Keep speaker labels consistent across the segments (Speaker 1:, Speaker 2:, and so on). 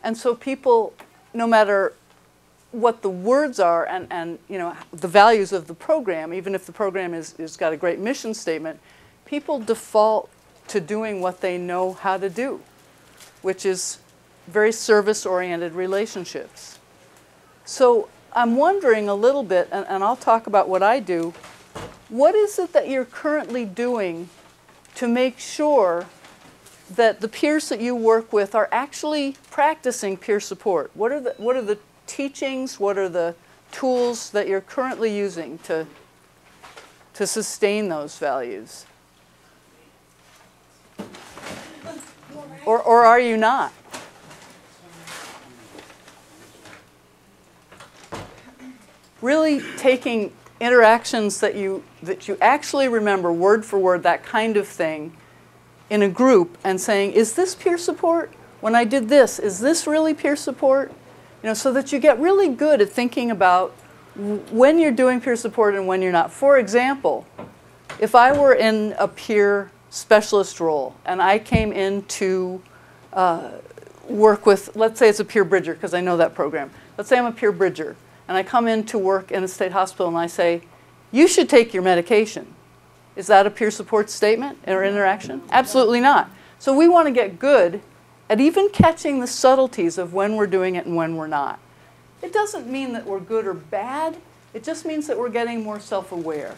Speaker 1: And so people, no matter what the words are and you know, the values of the program, even if the program is got a great mission statement, people default to doing what they know how to do, which is very service-oriented relationships. So I'm wondering a little bit, and I'll talk about what I do, what is it that you're currently doing to make sure that the peers that you work with are actually practicing peer support? What are the teachings, what are the tools that you're currently using to sustain those values? Or are you not? Really taking interactions that you actually remember word for word, that kind of thing, in a group and saying, is this peer support? When I did this, is this really peer support? You know, so that you get really good at thinking about when you're doing peer support and when you're not. For example, if I were in a peer specialist role and I came in to work with, let's say it's a peer bridger, because I know that program. Let's say I'm a peer bridger and I come in to work in a state hospital and I say, you should take your medication. Is that a peer support statement or interaction? Absolutely not. So we want to get good at even catching the subtleties of when we're doing it and when we're not. It doesn't mean that we're good or bad. It just means that we're getting more self-aware.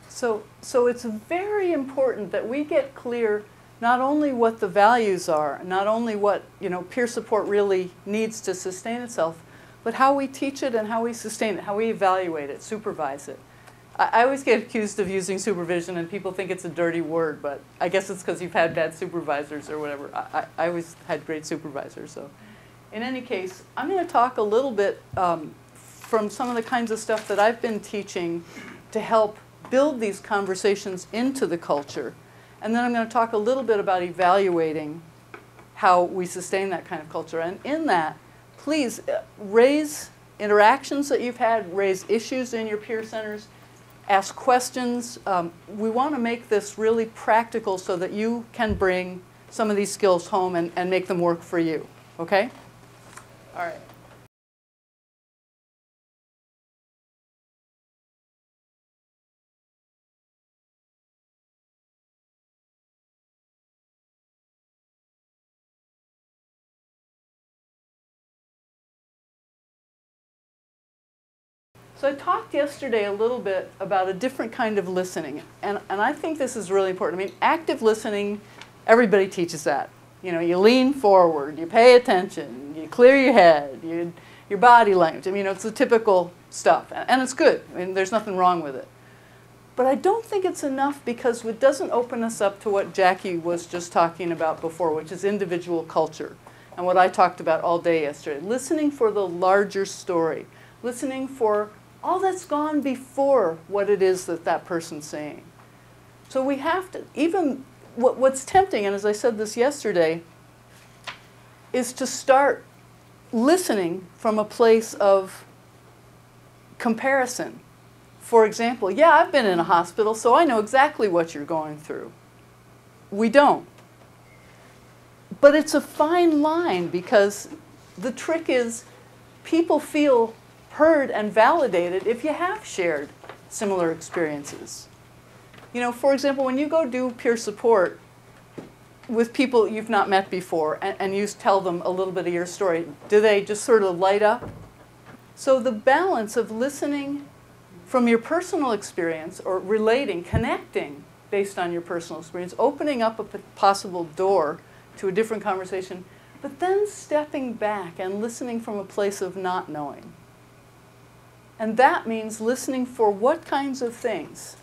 Speaker 1: So it's very important that we get clear not only what the values are, not only what, you know, peer support really needs to sustain itself, but how we teach it and how we sustain it, how we evaluate it, supervise it. I always get accused of using supervision, and people think it's a dirty word, but I guess it's because you've had bad supervisors or whatever. I always had great supervisors. So in any case, I'm going to talk a little bit from some of the kinds of stuff that I've been teaching to help build these conversations into the culture. And then I'm going to talk a little bit about evaluating how we sustain that kind of culture. And in that, please raise interactions that you've had, raise issues in your peer centers, ask questions. We want to make this really practical so that you can bring some of these skills home and make them work for you. Okay? All right. So I talked yesterday a little bit about a different kind of listening, and I think this is really important. I mean, active listening, everybody teaches that. You know, you lean forward, you pay attention, you clear your head, your body language. I mean, it's the typical stuff, and it's good. I mean, there's nothing wrong with it. But I don't think it's enough because it doesn't open us up to what Jackie was just talking about before, which is individual culture, and what I talked about all day yesterday. Listening for the larger story, listening for all that's gone before what it is that that person's saying. So we have to, even what's tempting, and as I said this yesterday, is to start listening from a place of comparison. For example, yeah, I've been in a hospital, so I know exactly what you're going through. We don't. But it's a fine line because the trick is people feel heard and validated if you have shared similar experiences. You know, for example, when you go do peer support with people you've not met before and you tell them a little bit of your story, do they just sort of light up? So the balance of listening from your personal experience or relating, connecting based on your personal experience, opening up a possible door to a different conversation, but then stepping back and listening from a place of not knowing. And that means listening for what kinds of things?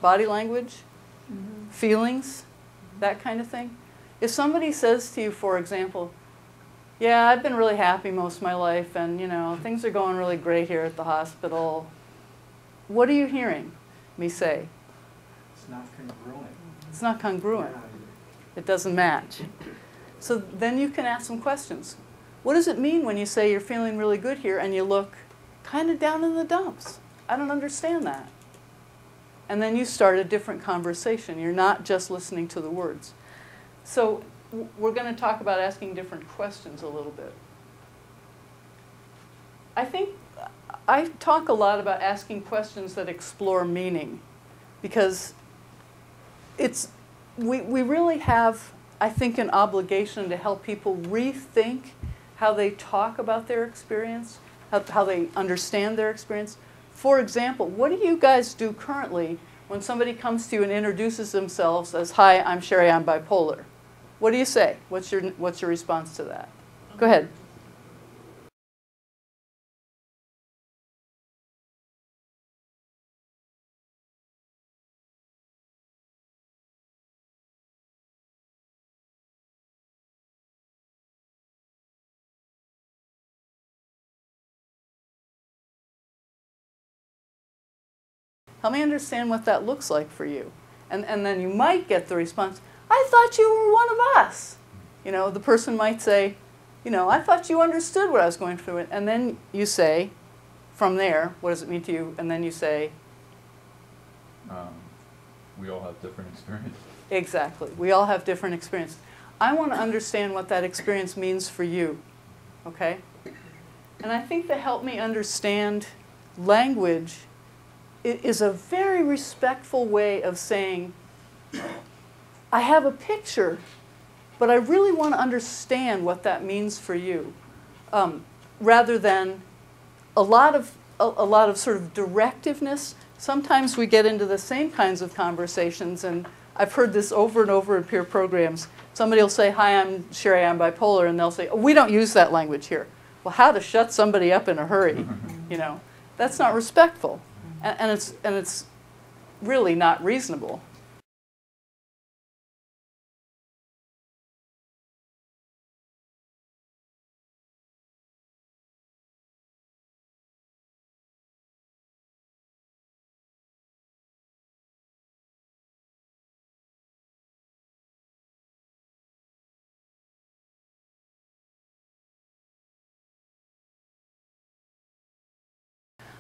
Speaker 1: Body language? Feelings, that kind of thing. If somebody says to you, for example, yeah, I've been really happy most of my life, and you know, things are going really great here at the hospital. What are you hearing me say?
Speaker 2: It's not congruent.
Speaker 1: It's not congruent. It doesn't match. So then you can ask some questions. What does it mean when you say you're feeling really good here and you look kind of down in the dumps? I don't understand that. And then you start a different conversation. You're not just listening to the words. So we're going to talk about asking different questions a little bit. I think I talk a lot about asking questions that explore meaning, because we really have, I think, an obligation to help people rethink how they talk about their experience, how they understand their experience. For example, what do you guys do currently when somebody comes to you and introduces themselves as, "Hi, I'm Sherry, I'm bipolar"? What do you say? What's your response to that? Go ahead. Help me understand what that looks like for you. And then you might get the response, "I thought you were one of us." You know, the person might say, you know, "I thought you understood what I was going through." And then you say, from there, "What does it mean to you?" And then you say,
Speaker 3: we all have different experiences.
Speaker 1: exactly. We all have different experiences. I want to understand what that experience means for you, okay? And I think to help me understand language, it is a very respectful way of saying, I have a picture, but I really want to understand what that means for you, rather than a lot of sort of directiveness. Sometimes we get into the same kinds of conversations, and I've heard this over and over in peer programs. Somebody will say, "Hi, I'm Sherry, I'm bipolar," and they'll say, "Oh, we don't use that language here." Well, how to shut somebody up in a hurry, you know? That's not respectful, and it's really not reasonable.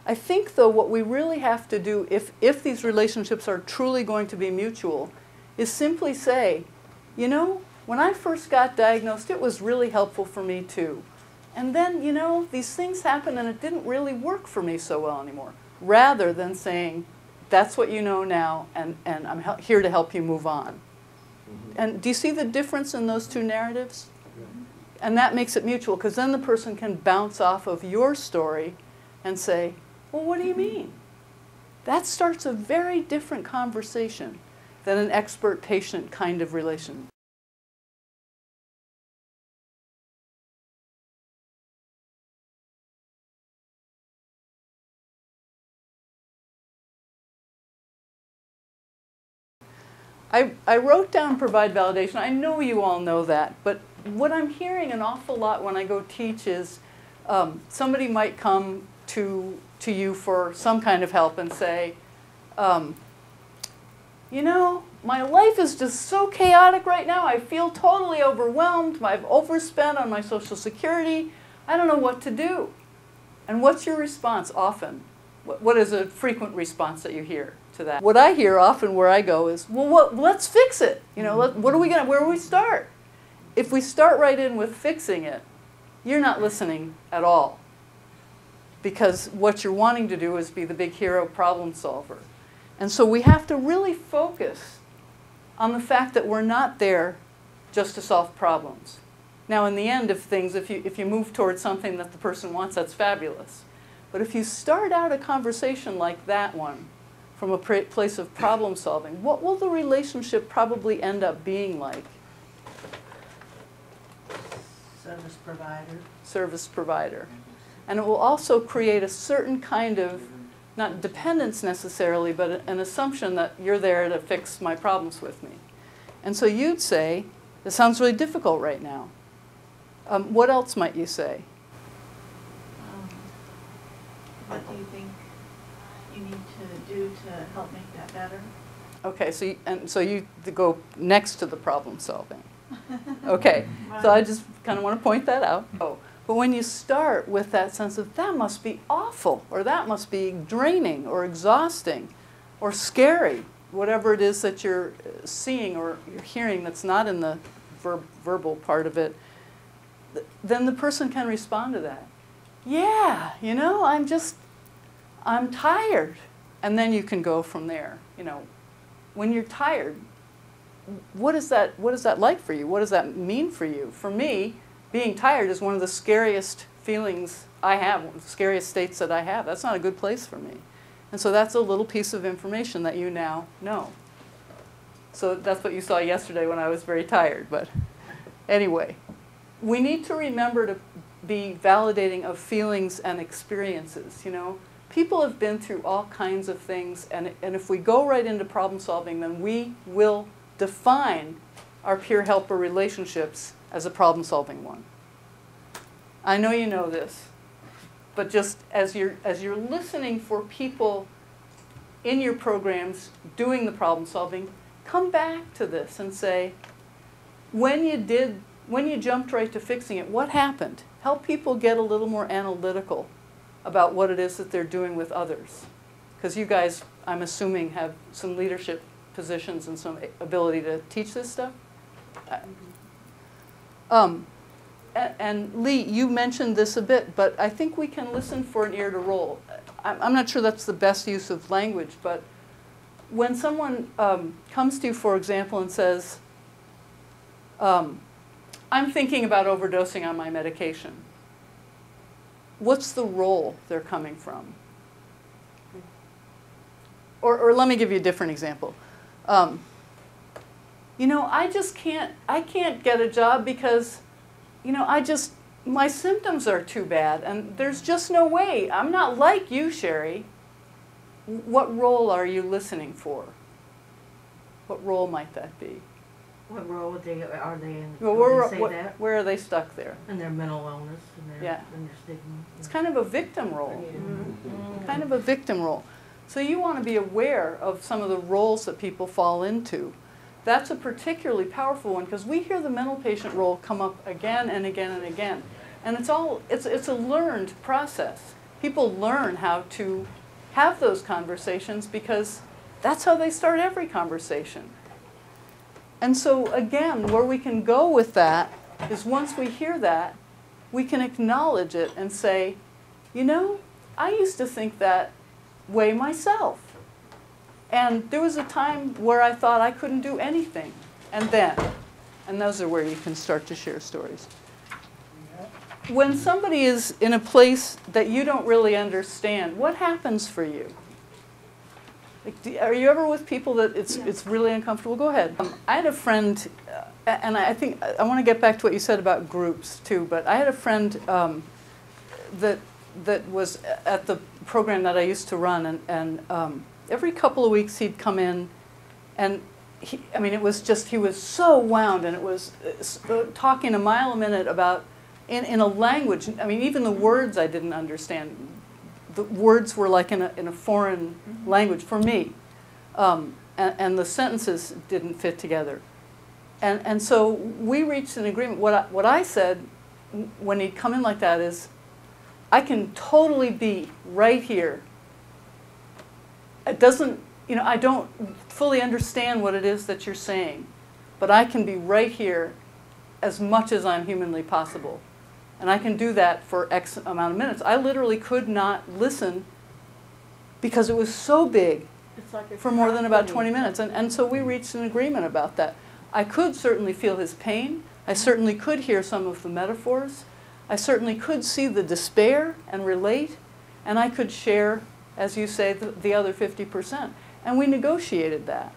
Speaker 1: I think, though, what we really have to do, if these relationships are truly going to be mutual, is simply say, you know, when I first got diagnosed, it was really helpful for me too. And then, you know, these things happened and it didn't really work for me so well anymore. Rather than saying, that's what you know now, and I'm here to help you move on. Mm-hmm. And do you see the difference in those two narratives? Mm-hmm. And that makes it mutual, because then the person can bounce off of your story and say, well, what do you mean? That starts a very different conversation than an expert-patient kind of relation. I wrote down provide validation. I know you all know that, but what I'm hearing an awful lot when I go teach is somebody might come to you for some kind of help and say, you know, my life is just so chaotic right now. I feel totally overwhelmed. I've overspent on my Social Security. I don't know what to do. And what's your response often? What is a frequent response that you hear to that? What I hear often where I go is, well, let's fix it. You know, where do we start? If we start right in with fixing it, you're not listening at all. Because what you're wanting to do is be the big hero problem solver. And so we have to really focus on the fact that we're not there just to solve problems. Now, in the end of things, if you move towards something that the person wants, that's fabulous. But if you start out a conversation like that one from a place of problem solving, what will the relationship probably end up being like?
Speaker 4: Service provider.
Speaker 1: Service provider. And it will also create a certain kind of, not dependence necessarily, but an assumption that you're there to fix my problems with me. And so you'd say, this sounds really difficult right now. What else might you say?
Speaker 4: What do you think you need to do to help make that better?
Speaker 1: Okay, so you go next to the problem solving. Okay, so I just kind of want to point that out. Oh, but when you start with that sense of that must be awful, or that must be draining, or exhausting, or scary, whatever it is that you're seeing or you're hearing that's not in the verbal part of it, then the person can respond to that. Yeah, you know, I'm tired. And then you can go from there. You know, when you're tired, what is that like for you? What does that mean for you? For me, being tired is one of the scariest feelings I have, one of the scariest states that I have. That's not a good place for me. And so that's a little piece of information that you now know. So that's what you saw yesterday when I was very tired. But anyway, we need to remember to be validating of feelings and experiences, you know. People have been through all kinds of things, and if we go right into problem solving, then we will define our peer helper relationships as a problem solving one. I know you know this, but just as you're listening for people in your programs doing the problem solving, come back to this and say, when you jumped right to fixing it, what happened? Help people get a little more analytical about what it is that they're doing with others. Because you guys, I'm assuming, have some leadership positions and some ability to teach this stuff. And Lee, you mentioned this a bit, but I think we can listen for an ear to roll. I'm not sure that's the best use of language, but when someone comes to you, for example, and says, I'm thinking about overdosing on my medication, what's the role they're coming from? Or let me give you a different example. You know, I can't get a job because, you know, my symptoms are too bad, and there's just no way. I'm not like you, Sherry. What role are you listening for? What role might that be?
Speaker 4: What role are they in?
Speaker 1: Well,
Speaker 4: Would they say that?
Speaker 1: where are they stuck there?
Speaker 4: In their mental illness and their stigma.
Speaker 1: It's kind of a victim role.
Speaker 4: Mm-hmm.
Speaker 1: Kind of a victim role. So you want to be aware of some of the roles that people fall into. That's a particularly powerful one because we hear the mental patient role come up again and again and again. And it's a learned process. People learn how to have those conversations because that's how they start every conversation. And so again, where we can go with that is once we hear that, we can acknowledge it and say, you know, I used to think that way myself. And there was a time where I thought I couldn't do anything. And those are where you can start to share stories. When somebody is in a place that you don't really understand, what happens for you? Like, are you ever with people that it's really uncomfortable? Go ahead. I had a friend, and I think I want to get back to what you said about groups too, but I had a friend that was at the program that I used to run, and every couple of weeks he'd come in, and he was so wound, and it was talking a mile a minute about, in a language, I mean, even the words I didn't understand. The words were like in a foreign language for me, and the sentences didn't fit together. And so we reached an agreement. What I said when he'd come in like that is, I can totally be right here. It doesn't, you know, I don't fully understand what it is that you're saying, but I can be right here as much as I'm humanly possible. And I can do that for X amount of minutes. I literally could not listen because it was so big for more than about 20 minutes. And so we reached an agreement about that. I could certainly feel his pain. I certainly could hear some of the metaphors. I certainly could see the despair and relate. And I could share, as you say, the other 50%. And we negotiated that.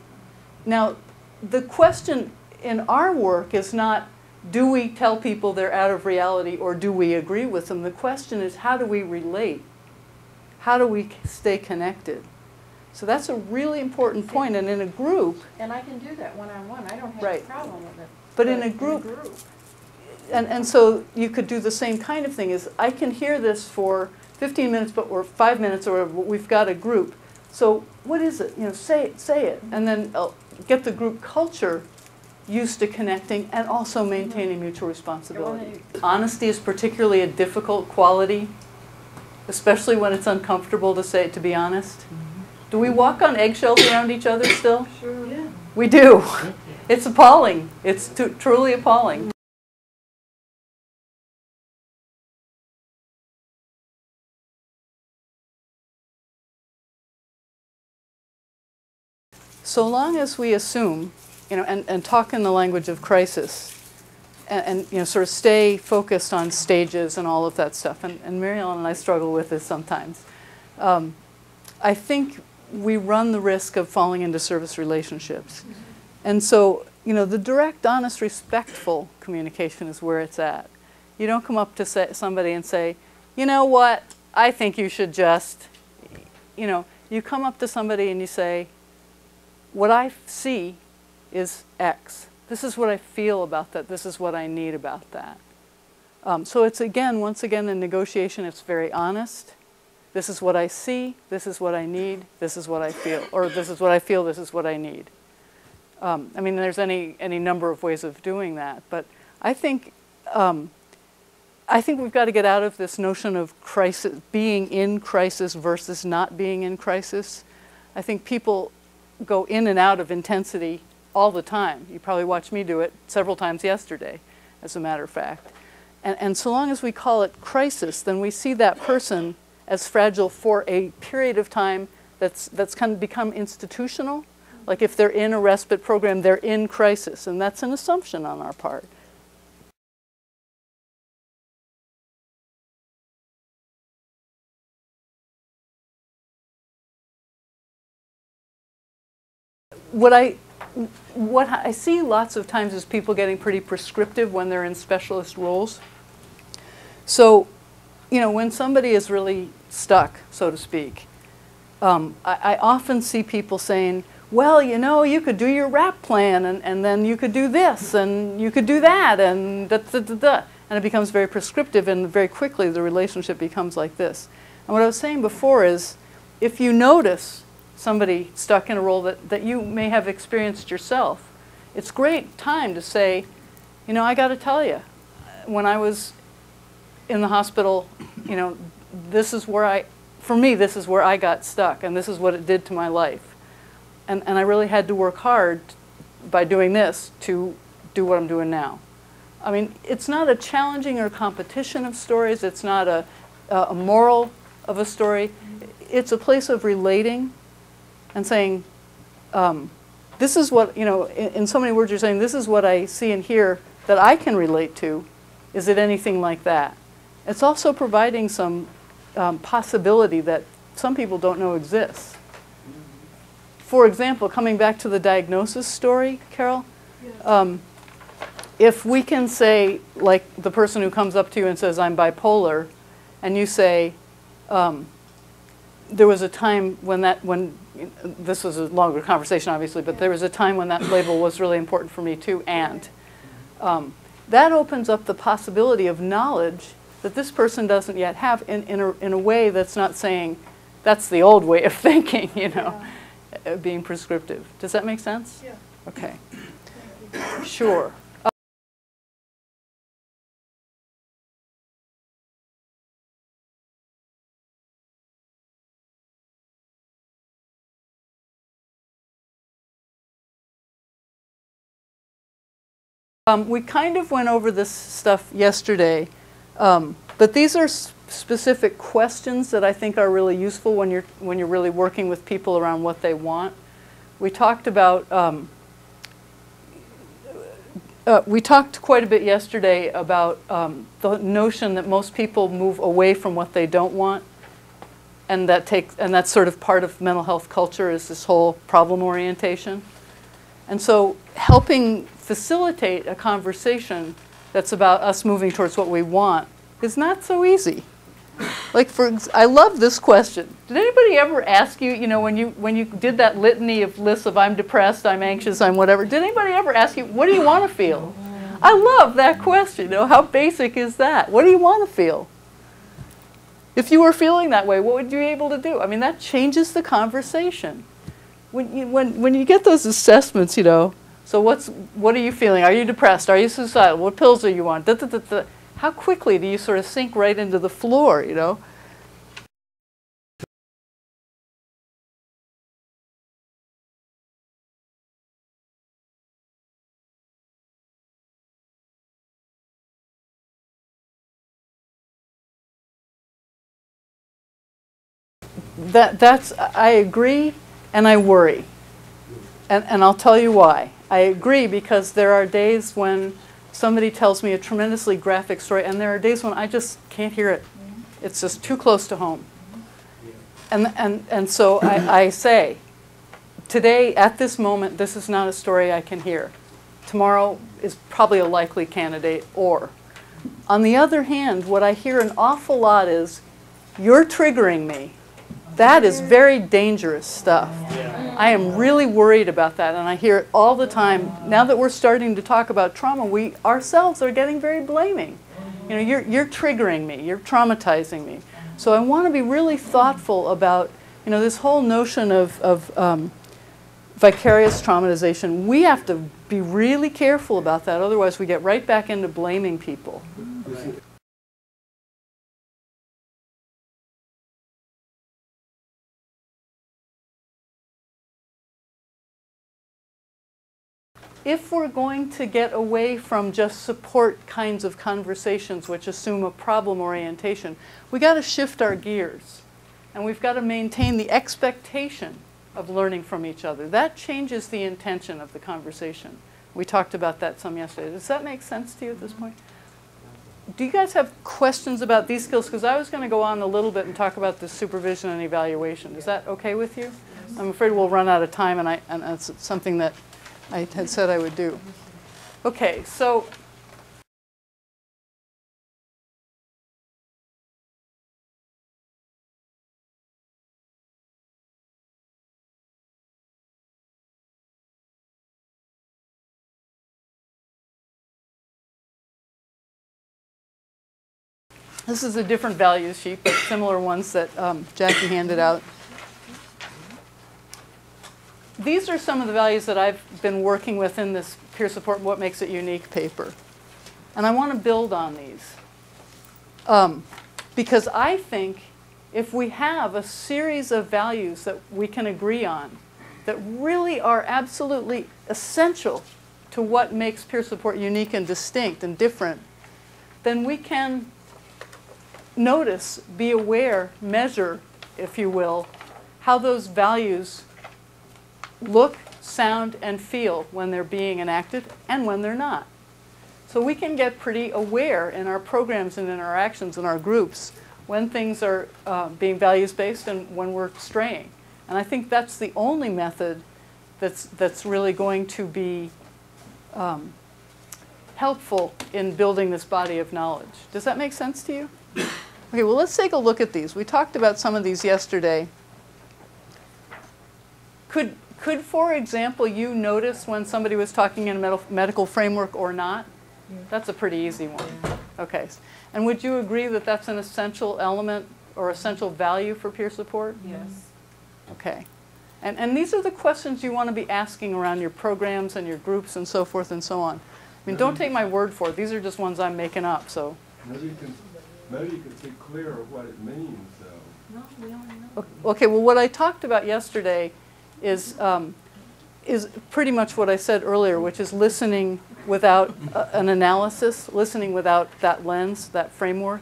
Speaker 1: Now, the question in our work is not, do we tell people they're out of reality or do we agree with them? The question is, how do we relate? How do we stay connected? So that's a really important point. And in a group...
Speaker 4: And I can do that one-on-one. I don't have
Speaker 1: right.
Speaker 4: a problem with it.
Speaker 1: But in a group, And so you could do the same kind of thing. Is I can hear this for 15 minutes, or 5 minutes, or we've got a group. So what is it? Say it, and then get the group culture used to connecting and also maintaining mutual responsibility. Honesty is particularly a difficult quality, especially when it's uncomfortable to be honest. Do we walk on eggshells around each other still?
Speaker 4: Sure. Yeah.
Speaker 1: We do. It's appalling. It's truly appalling. So long as we assume, and talk in the language of crisis, and sort of stay focused on stages and all of that stuff, and Mary Ellen and I struggle with this sometimes, I think we run the risk of falling into service relationships. And so, the direct, honest, respectful communication is where it's at. You don't come up to somebody and say, you know what, I think you should just, you come up to somebody and you say, what I see is X. This is what I feel about that. This is what I need about that. So it's once again, in negotiation, it's very honest. This is what I see. This is what I need. This is what I feel. Or this is what I feel. This is what I need. I mean, there's any number of ways of doing that. But I think we've got to get out of this notion of crisis, being in crisis versus not being in crisis. I think people go in and out of intensity all the time. You probably watched me do it several times yesterday, as a matter of fact. And so long as we call it crisis, then we see that person as fragile for a period of time that's kind of become institutional. Like if they're in a respite program, they're in crisis, and that's an assumption on our part. What I see lots of times is people getting pretty prescriptive when they're in specialist roles. So, when somebody is really stuck, so to speak, I often see people saying, well, you could do your RAP plan, and then you could do this, and you could do that, and da-da-da-da. And it becomes very prescriptive, and very quickly the relationship becomes like this. And what I was saying before is, if you notice somebody stuck in a role that you may have experienced yourself, it's great time to say, I got to tell you, when I was in the hospital, this is where I got stuck, and this is what it did to my life. And I really had to work hard by doing this to do what I'm doing now. I mean, it's not a challenging or competition of stories. It's not a moral of a story. It's a place of relating and saying, this is what, in so many words you're saying, this is what I see and hear that I can relate to. Is it anything like that? It's also providing some possibility that some people don't know exists. For example, coming back to the diagnosis story, Carol, if we can say, like the person who comes up to you and says, I'm bipolar, and you say, there was a time when this was a longer conversation, obviously, but there was a time when that label was really important for me too, and that opens up the possibility of knowledge that this person doesn't yet have in a way that's not saying, that's the old way of thinking, being prescriptive. Does that make sense?
Speaker 4: Yeah.
Speaker 1: Okay. Sure. We kind of went over this stuff yesterday, but these are specific questions that I think are really useful when you're really working with people around what they want. We talked about we talked quite a bit yesterday about the notion that most people move away from what they don't want, and that's sort of part of mental health culture, is this whole problem orientation. And so helping facilitate a conversation that's about us moving towards what we want is not so easy. Like, I love this question. Did anybody ever ask you, when you did that litany of lists of I'm depressed, I'm anxious, I'm whatever, did anybody ever ask you, what do you want to feel? I love that question. You know, how basic is that? What do you want to feel? If you were feeling that way, what would you be able to do? I mean, that changes the conversation. When you get those assessments, you know, so what are you feeling? Are you depressed? Are you suicidal? What pills are you on? Da, da, da, da. How quickly do you sort of sink right into the floor, you know? I agree and I worry. And I'll tell you why. I agree because there are days when somebody tells me a tremendously graphic story, and there are days when I just can't hear it. It's just too close to home. And so I say, today, at this moment, this is not a story I can hear. Tomorrow is probably a likely candidate, or. On the other hand, what I hear an awful lot is, you're triggering me. That is very dangerous stuff. I am really worried about that, and I hear it all the time. Now that we're starting to talk about trauma, we ourselves are getting very blaming. You know, you're triggering me, you're traumatizing me. So I want to be really thoughtful about, you know, this whole notion of vicarious traumatization. We have to be really careful about that, otherwise we get right back into blaming people. If we're going to get away from just support kinds of conversations which assume a problem orientation, we got to shift our gears. And we've got to maintain the expectation of learning from each other. That changes the intention of the conversation. We talked about that some yesterday. Does that make sense to you at this point? Do you guys have questions about these skills? Because I was going to go on a little bit and talk about the supervision and evaluation. Is that okay with you? I'm afraid we'll run out of time, and it's something that I had said I would do. Okay, so this is a different values sheet, but similar ones that Jackie handed out. These are some of the values that I've been working with in this peer support, What Makes It Unique paper. And I want to build on these. Because I think if we have a series of values that we can agree on, that really are absolutely essential to what makes peer support unique and distinct and different, then we can notice, be aware, measure, if you will, how those values look, sound, and feel when they're being enacted and when they're not. So we can get pretty aware in our programs and in our actions in our groups when things are being values-based and when we're straying. And I think that's the only method that's really going to be helpful in building this body of knowledge. Does that make sense to you? Okay, well, let's take a look at these. We talked about some of these yesterday. Could, for example, you notice when somebody was talking in a medical framework or not? Yeah. That's a pretty easy one. Okay. And would you agree that that's an essential element or essential value for peer support?
Speaker 4: Yes.
Speaker 1: Okay. And these are the questions you want to be asking around your programs and your groups and so forth and so on. I mean, don't take my word for it. These are just ones I'm making up. So.
Speaker 5: Maybe you can be clear of what it means, though.
Speaker 4: No, we don't know.
Speaker 1: Okay. Well, what I talked about yesterday is pretty much what I said earlier, which is listening without an analysis, listening without that lens, that framework,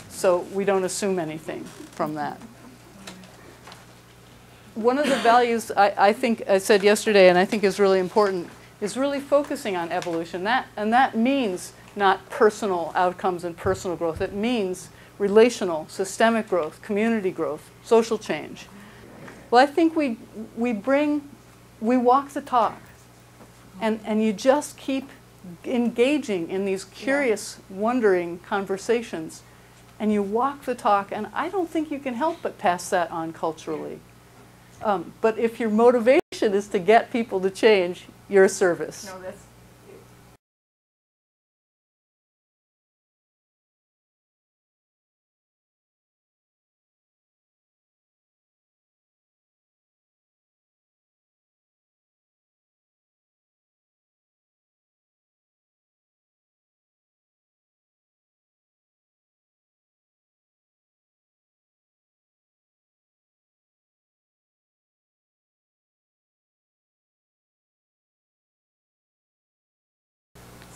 Speaker 1: so we don't assume anything from that. One of the values I think I said yesterday, and I think is really important, is really focusing on evolution. And that means not personal outcomes and personal growth. It means relational, systemic growth, community growth, social change. Well, I think we walk the talk, and you just keep engaging in these curious, wondering conversations, and you walk the talk, and I don't think you can help but pass that on culturally. But if your motivation is to get people to change, you're a service.
Speaker 4: No, that's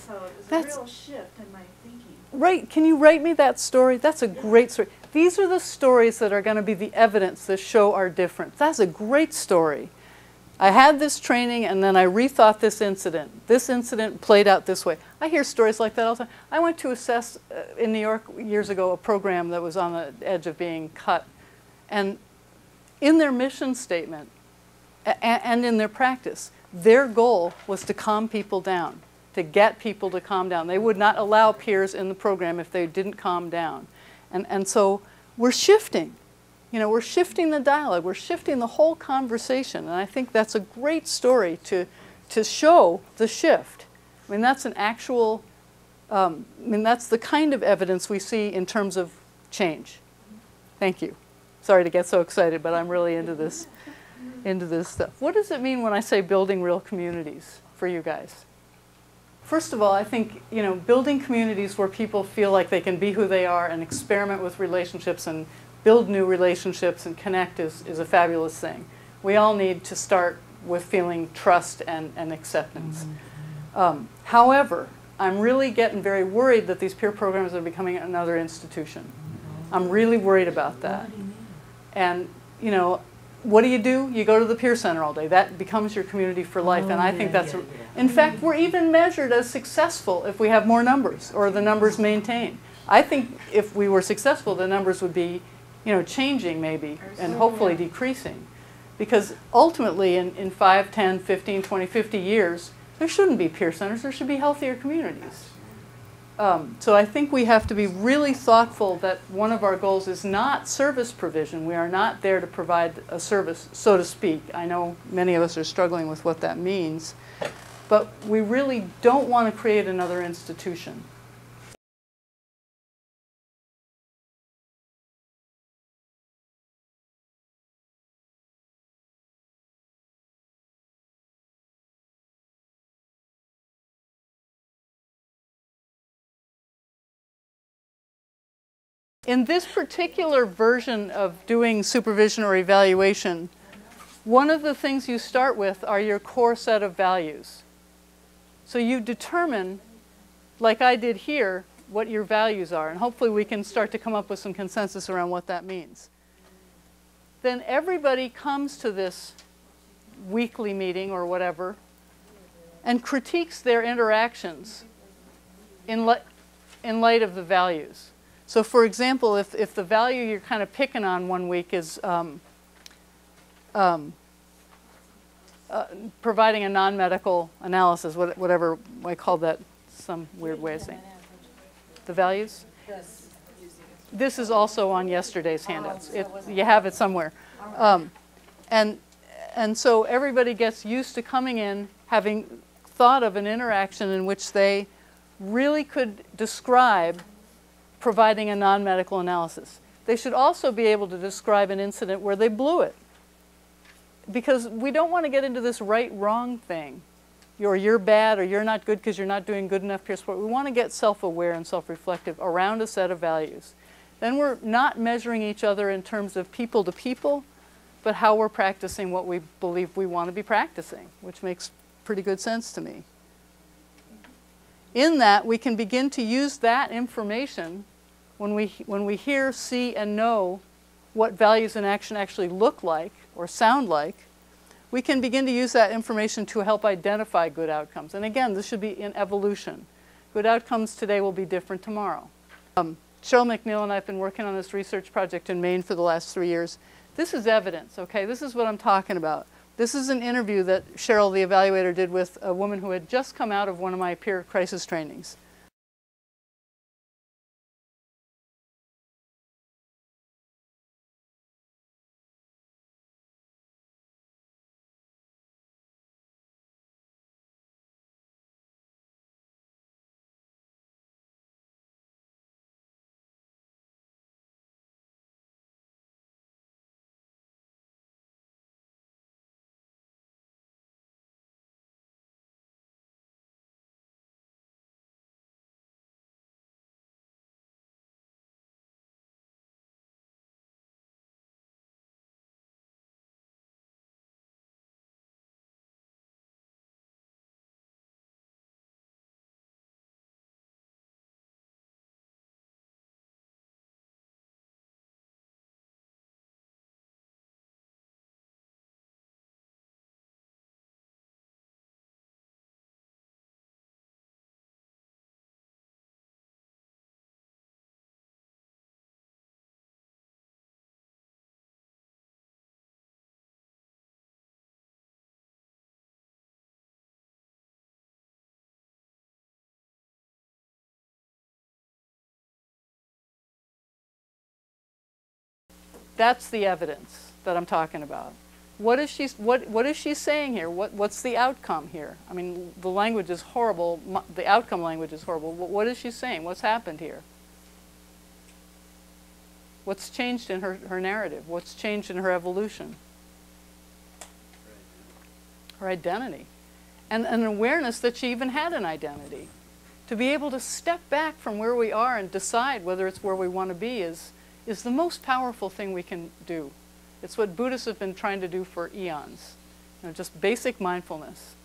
Speaker 4: So it was a
Speaker 1: That's-
Speaker 4: real shift in my thinking.
Speaker 1: Right, can you write me that story? That's a great story. These are the stories that are going to be the evidence that show our difference. That's a great story. I had this training and then I rethought this incident. This incident played out this way. I hear stories like that all the time. I went to assess in New York years ago a program that was on the edge of being cut. And in their mission statement and in their practice, their goal was to calm people down, to get people to calm down. They would not allow peers in the program if they didn't calm down. And so we're shifting. You know, we're shifting the dialogue. We're shifting the whole conversation. And I think that's a great story to show the shift. I mean, that's an actual, that's the kind of evidence we see in terms of change. Thank you. Sorry to get so excited, but I'm really into this stuff. What does it mean when I say building real communities for you guys? First of all, I think, you know, building communities where people feel like they can be who they are and experiment with relationships and build new relationships and connect is a fabulous thing. We all need to start with feeling trust and acceptance. However, I'm really getting very worried that these peer programs are becoming another institution. I'm really worried about that. And, you know, what do? You go to the peer center all day. That becomes your community for life. And I think that's, in fact, we're even measured as successful if we have more numbers or the numbers maintain. I think if we were successful, the numbers would be, you know, changing maybe and hopefully decreasing. Because ultimately in 5, 10, 15, 20, 50 years, there shouldn't be peer centers. There should be healthier communities. So I think we have to be really thoughtful that one of our goals is not service provision. We are not there to provide a service, so to speak. I know many of us are struggling with what that means. But we really don't want to create another institution. In this particular version of doing supervision or evaluation, one of the things you start with are your core set of values. So you determine, like I did here, what your values are. And hopefully we can start to come up with some consensus around what that means. Then everybody comes to this weekly meeting or whatever and critiques their interactions in light of the values. So for example, if the value you're kind of picking on one week is providing a non-medical analysis, whatever I call that some weird way of saying. The values?
Speaker 6: Yes.
Speaker 1: This is also on yesterday's handouts. You have it somewhere. And so everybody gets used to coming in, having thought of an interaction in which they really could describe providing a non-medical analysis. They should also be able to describe an incident where they blew it. Because we don't want to get into this right-wrong thing. You're bad or you're not good because you're not doing good enough peer support. We want to get self-aware and self-reflective around a set of values. Then we're not measuring each other in terms of people to people, but how we're practicing what we believe we want to be practicing, which makes pretty good sense to me. In that, we can begin to use that information when we hear, see, and know what values in action actually look like or sound like. We can begin to use that information to help identify good outcomes. And again, this should be in evolution. Good outcomes today will be different tomorrow. Cheryl McNeil and I have been working on this research project in Maine for the last 3 years. This is evidence, okay? This is what I'm talking about. This is an interview that Cheryl, the evaluator, did with a woman who had just come out of one of my peer crisis trainings. That's the evidence that I'm talking about. What is she saying here? What's the outcome here? I mean, the language is horrible. The outcome language is horrible. What is she saying? What's happened here? What's changed in her narrative? What's changed in her evolution? Her identity. And an awareness that she even had an identity. To be able to step back from where we are and decide whether it's where we want to be is the most powerful thing we can do. It's what Buddhists have been trying to do for eons. You know, just basic mindfulness.